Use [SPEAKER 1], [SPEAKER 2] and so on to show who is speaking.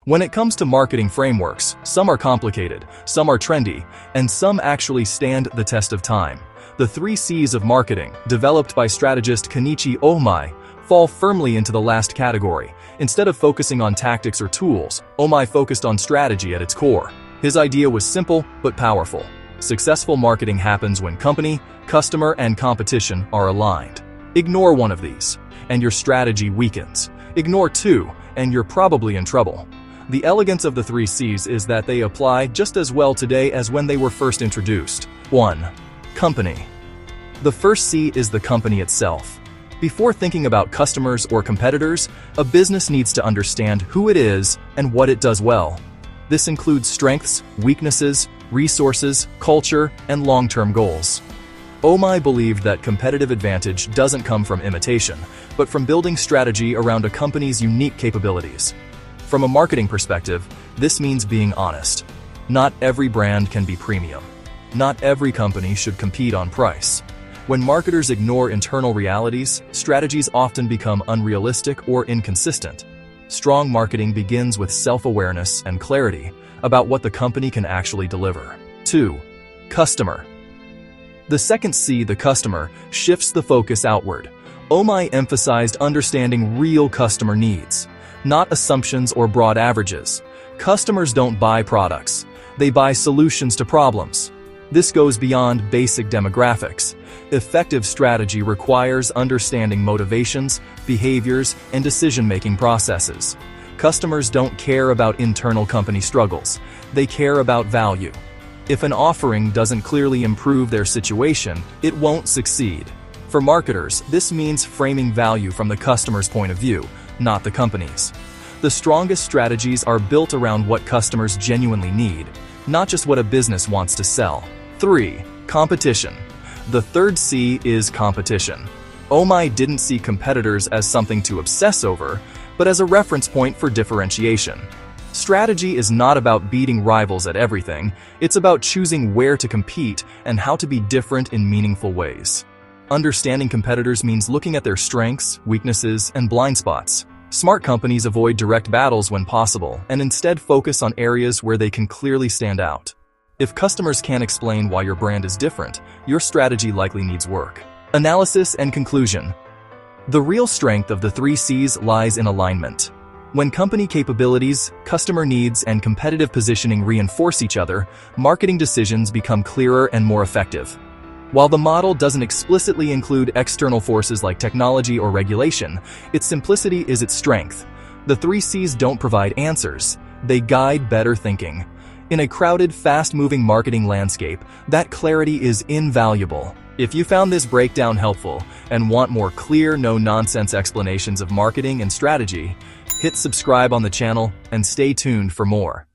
[SPEAKER 1] When it comes to marketing frameworks, some are complicated, some are trendy, and some actually stand the test of time. The 3 C's of marketing, developed by strategist Kenichi Ohmae, fall firmly into the last category. Instead of focusing on tactics or tools, Ohmae focused on strategy at its core. His idea was simple but powerful. Successful marketing happens when company, customer, and competition are aligned. Ignore one of these, and your strategy weakens. Ignore 2, and you're probably in trouble. The elegance of the 3 C's is that they apply just as well today as when they were first introduced. 1. Company. The first C is the company itself. Before thinking about customers or competitors, a business needs to understand who it is and what it does well. This includes strengths, weaknesses, resources, culture, and long-term goals. Ohmae believed that competitive advantage doesn't come from imitation, but from building strategy around a company's unique capabilities. From a marketing perspective, this means being honest. Not every brand can be premium. Not every company should compete on price. When marketers ignore internal realities, strategies often become unrealistic or inconsistent. Strong marketing begins with self-awareness and clarity about what the company can actually deliver. 2. Customer. The second C, the customer, shifts the focus outward. Ohmae emphasized understanding real customer needs, not assumptions or broad averages. Customers don't buy products. They buy solutions to problems. This goes beyond basic demographics. Effective strategy requires understanding motivations, behaviors, and decision-making processes. Customers don't care about internal company struggles. They care about value. If an offering doesn't clearly improve their situation, it won't succeed. For marketers, this means framing value from the customer's point of view, not the company's. The strongest strategies are built around what customers genuinely need, not just what a business wants to sell. 3. Competition. The third C is competition. Ohmae didn't see competitors as something to obsess over, but as a reference point for differentiation. Strategy is not about beating rivals at everything, it's about choosing where to compete and how to be different in meaningful ways. Understanding competitors means looking at their strengths, weaknesses, and blind spots. Smart companies avoid direct battles when possible and instead focus on areas where they can clearly stand out. If customers can't explain why your brand is different, your strategy likely needs work. Analysis and conclusion. The real strength of the 3 C's lies in alignment. When company capabilities, customer needs, and competitive positioning reinforce each other, marketing decisions become clearer and more effective. While the model doesn't explicitly include external forces like technology or regulation, its simplicity is its strength. The 3 C's don't provide answers, they guide better thinking. In a crowded, fast-moving marketing landscape, that clarity is invaluable. If you found this breakdown helpful and want more clear, no-nonsense explanations of marketing and strategy, hit subscribe on the channel and stay tuned for more.